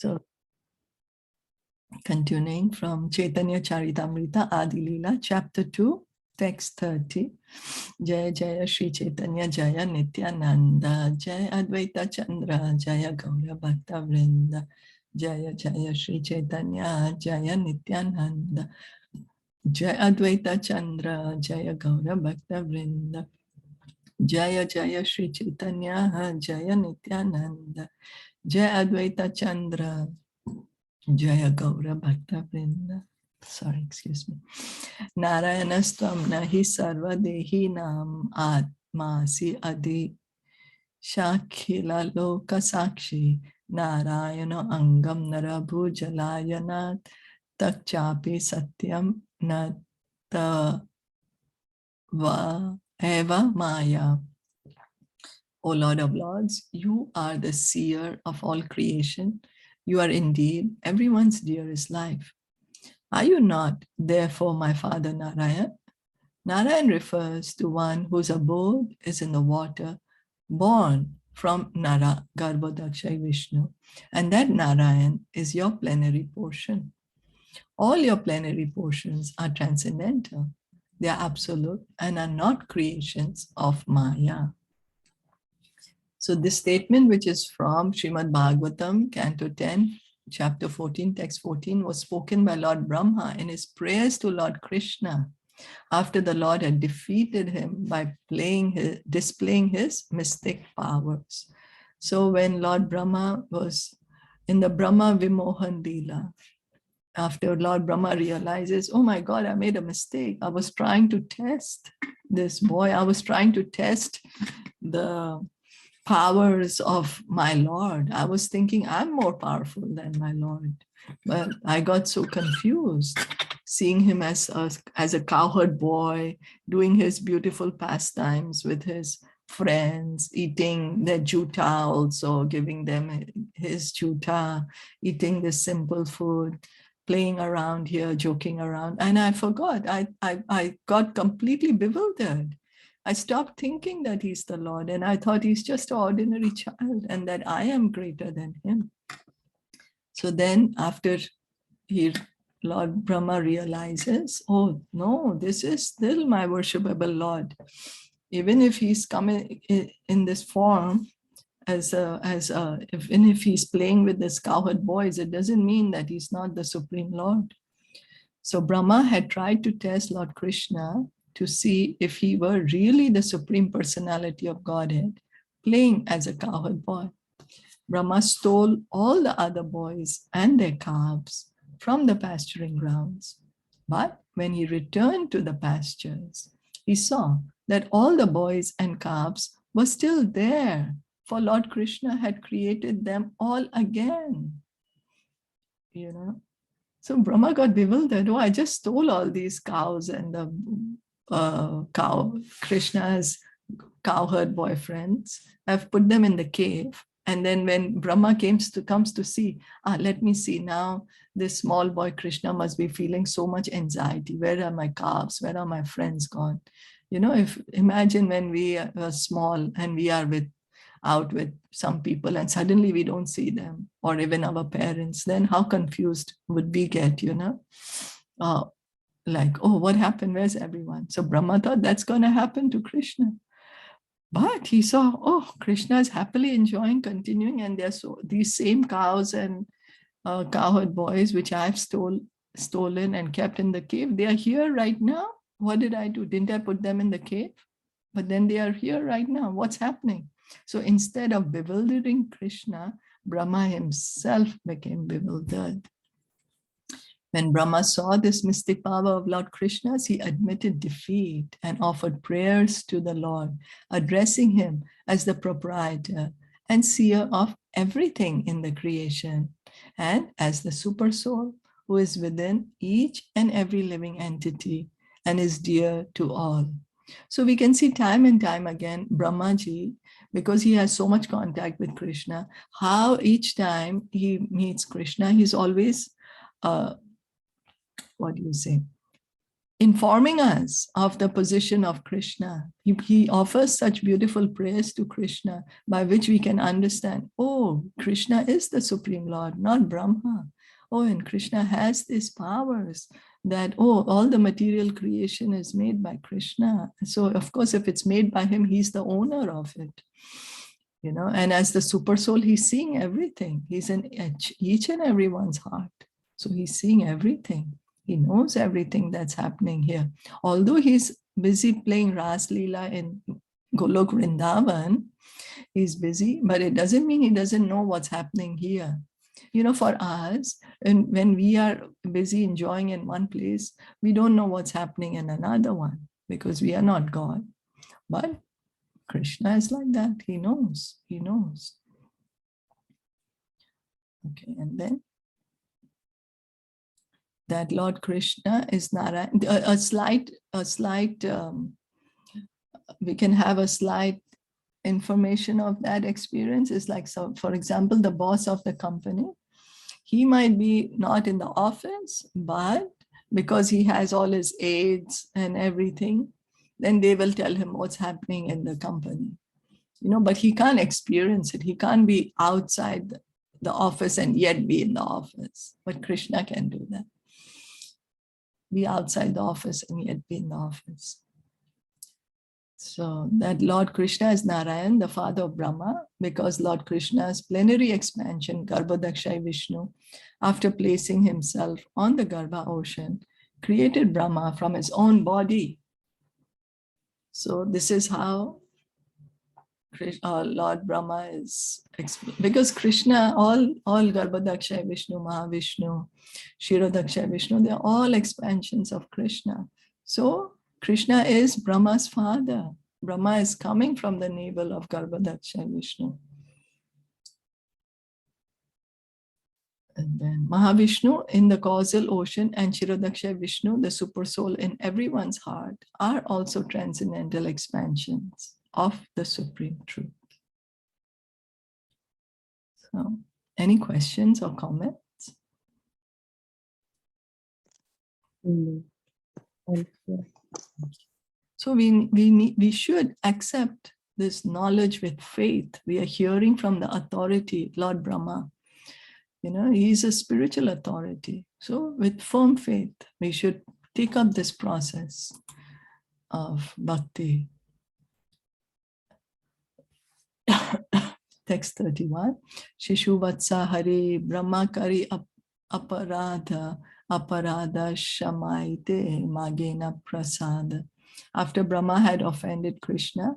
So, continuing from Chaitanya Charitamrita Adi Leela, chapter 2, text 30. Jaya Jaya Shri Chaitanya Jaya Nityananda, Jaya Advaita Chandra, Jaya Gaura Bhakta Vrinda, Jaya Jaya Shri Chaitanya Jaya Nityananda, Jaya Advaita Chandra, Jaya Gaura Bhakta Vrinda, Jaya Jaya Shri Chaitanya Jaya Nityananda, Jaya Advaita Chandra, Jaya Gaura Bhakta Vrinda. Sorry, excuse me. Narayanastam nahi sarva dehi nam atmasi adi shakhila loka sakshi Narayana angam narabhu jalayanat takchapi satyam nata va eva maya. O Lord of Lords, you are the seer of all creation. You are indeed everyone's dearest life. Are you not, therefore, my father Narayan? Narayan refers to one whose abode is in the water, born from Nara, Garbhodakshay Vishnu. And that Narayan is your plenary portion. All your plenary portions are transcendental. They are absolute and are not creations of Maya. So this statement, which is from Srimad Bhagavatam, Canto 10, Chapter 14, Text 14, was spoken by Lord Brahma in his prayers to Lord Krishna after the Lord had defeated him by displaying his mystic powers. So when Lord Brahma was in the Brahma Vimohan Leela, after Lord Brahma realizes, oh my God, I made a mistake. I was trying to test this boy. I was trying to test the powers of my Lord. I was thinking I'm more powerful than my Lord. But I got so confused seeing him as a cowherd boy, doing his beautiful pastimes with his friends, eating their juta also, giving them his juta, eating this simple food, playing around here, joking around. And I forgot, I got completely bewildered. I stopped thinking that he's the Lord, and I thought he's just an ordinary child and that I am greater than him. So then after Lord Brahma realizes, oh no, this is still my worshipable Lord. Even if he's coming in this form, even if he's playing with this cowherd boys, it doesn't mean that he's not the Supreme Lord. So Brahma had tried to test Lord Krishna to see if he were really the Supreme Personality of Godhead, playing as a cowherd boy. Brahma stole all the other boys and their calves from the pasturing grounds. But when he returned to the pastures, he saw that all the boys and calves were still there, for Lord Krishna had created them all again. You know, so Brahma got bewildered. Oh, I just stole all these cows and the Krishna's cowherd boyfriends. I've put them in the cave. And then when Brahma comes to see, let me see now, this small boy Krishna must be feeling so much anxiety. Where are my calves? Where are my friends gone? You know, imagine when we are small and we are out with some people and suddenly we don't see them, or even our parents, then how confused would we get, you know? Like, oh, what happened? Where's everyone? So Brahma thought that's going to happen to Krishna. But he saw, oh, Krishna is happily enjoying, continuing, and there's these same cows and cowherd boys, which I've stolen and kept in the cave. They are here right now. What did I do? Didn't I put them in the cave? But then they are here right now. What's happening? So instead of bewildering Krishna, Brahma himself became bewildered. When Brahma saw this mystic power of Lord Krishna's, he admitted defeat and offered prayers to the Lord, addressing him as the proprietor and seer of everything in the creation, and as the super soul who is within each and every living entity and is dear to all. So we can see time and time again, Brahmaji, because he has so much contact with Krishna, how each time he meets Krishna, he's always, what do you say? informing us of the position of Krishna. He offers such beautiful prayers to Krishna by which we can understand, oh, Krishna is the Supreme Lord, not Brahma. Oh, and Krishna has these powers that, oh, all the material creation is made by Krishna. So, of course, if it's made by him, he's the owner of it. You know, and as the super soul, he's seeing everything. He's in each and everyone's heart. So he's seeing everything. He knows everything that's happening here. Although he's busy playing Ras Leela in Golok Vrindavan, he's busy, but it doesn't mean he doesn't know what's happening here. You know, for us, and when we are busy enjoying in one place, we don't know what's happening in another one because we are not God. But Krishna is like that. He knows. He knows. Okay, and then that Lord Krishna is Narayan. A slight, we can have a slight information of that experience is like, so for example, the boss of the company, he might be not in the office, but because he has all his aides and everything, then they will tell him what's happening in the company. You know, but he can't experience it. He can't be outside the office and yet be in the office. But Krishna can do that. Be outside the office and yet be in the office. So that Lord Krishna is Narayan, the father of Brahma, because Lord Krishna's plenary expansion, Garbhodakshai Vishnu, after placing himself on the Garbha ocean, created Brahma from his own body. So this is how Lord Brahma is, because Krishna, all Garbhodakshai Vishnu, Mahavishnu, Kshirodakshai Vishnu, they're all expansions of Krishna. So Krishna is Brahma's father. Brahma is coming from the navel of Garbhodakshai Vishnu. And then Mahavishnu in the causal ocean and Kshirodakshai Vishnu, the super soul in everyone's heart, are also transcendental expansions of the Supreme Truth. So, any questions or comments? So we should accept this knowledge with faith. We are hearing from the authority, Lord Brahma. You know, he is a spiritual authority. So with firm faith, we should take up this process of bhakti. Text 31. Shishu Vatsa Hari Brahmakari Aparadha Aparadha Shamaite Magena Prasada. After Brahma had offended Krishna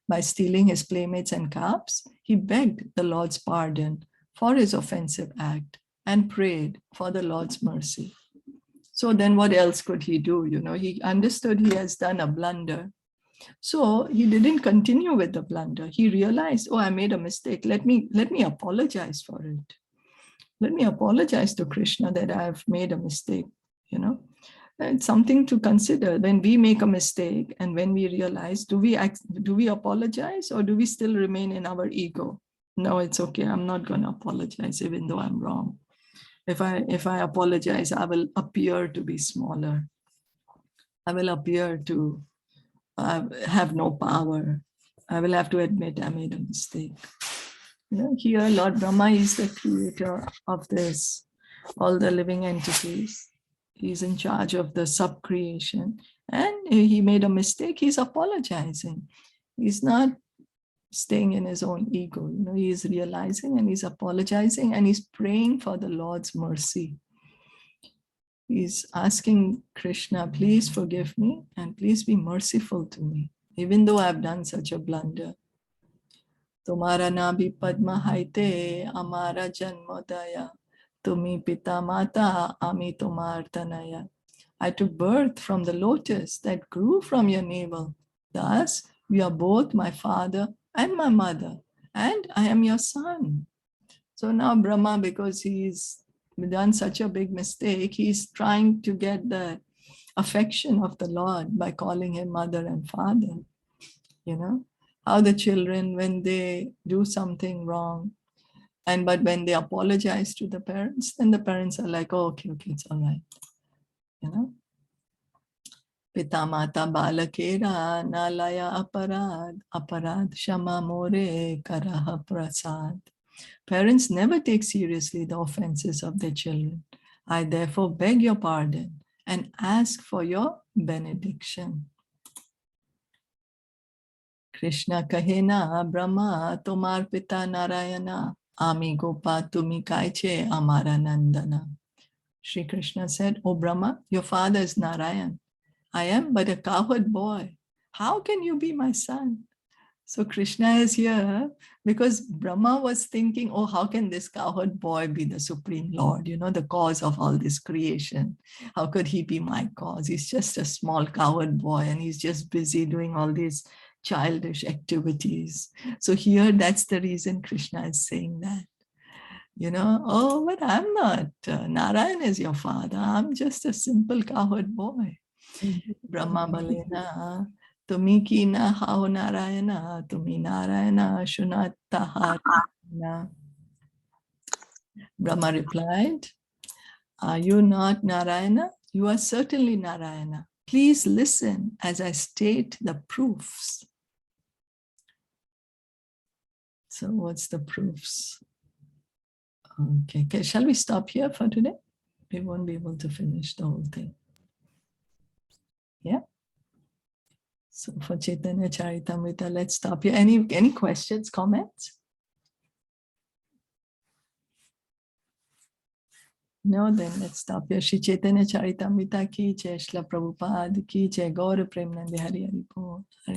by stealing his playmates and calves, he begged the Lord's pardon for his offensive act and prayed for the Lord's mercy. So then what else could he do? You know, he understood he has done a blunder. So he didn't continue with the blunder. He realized, oh, I made a mistake. Let me apologize for it. Let me apologize to Krishna that I have made a mistake. You know, it's something to consider. When we make a mistake and when we realize, do we apologize or do we still remain in our ego? No, it's okay. I'm not going to apologize even though I'm wrong. If I apologize, I will appear to be smaller. I will appear to have no power. I will have to admit I made a mistake. You know, here Lord Brahma is the creator of this, all the living entities. He's in charge of the sub-creation. And he made a mistake, he's apologizing. He's not staying in his own ego. You know, he is realizing and he's apologizing and he's praying for the Lord's mercy. He's asking Krishna, please forgive me and please be merciful to me, even though I've done such a blunder. Tumara nabhi padma haite amara janmodaya, tumi pita mata ami tumar tanaya. I took birth from the lotus that grew from your navel. Thus, you are both my father and my mother, and I am your son. So now Brahma, because he's done such a big mistake, he's trying to get the affection of the Lord by calling him mother and father. You know, how the children, when they do something wrong, but when they apologize to the parents, then the parents are like, oh, okay, it's all right. You know, Pita mata balakera nalaya aparad, aparad shama more karaha prasad. Parents never take seriously the offenses of their children. I therefore beg your pardon and ask for your benediction. Krishna kahena Brahma tomar pita Narayana ami gopa tumi kaiche amara nandana. Shri Krishna said, O Brahma, your father is Narayan. I am but a cowherd boy. How can you be my son? So Krishna is here because Brahma was thinking, oh, how can this cowherd boy be the Supreme Lord, the cause of all this creation? How could he be my cause? He's just a small cowherd boy and he's just busy doing all these childish activities. So here, that's the reason Krishna is saying that. Oh, but I'm not. Narayan is your father. I'm just a simple cowherd boy. Brahma balena. Tumi ki na hao Narayana, tumi Narayana shunatta harana. Brahma replied, are you not Narayana? You are certainly Narayana. Please listen as I state the proofs. So what's the proofs? Okay, shall we stop here for today? We won't be able to finish the whole thing. Yeah? So for Chaitanya Charitamrita, let's stop here. Any questions, comments? No, then let's stop here. Shri Chaitanya Charitamrita ki jai, Shla Prabhupada ki jai, Gaura Premanande Hari Hari Bol.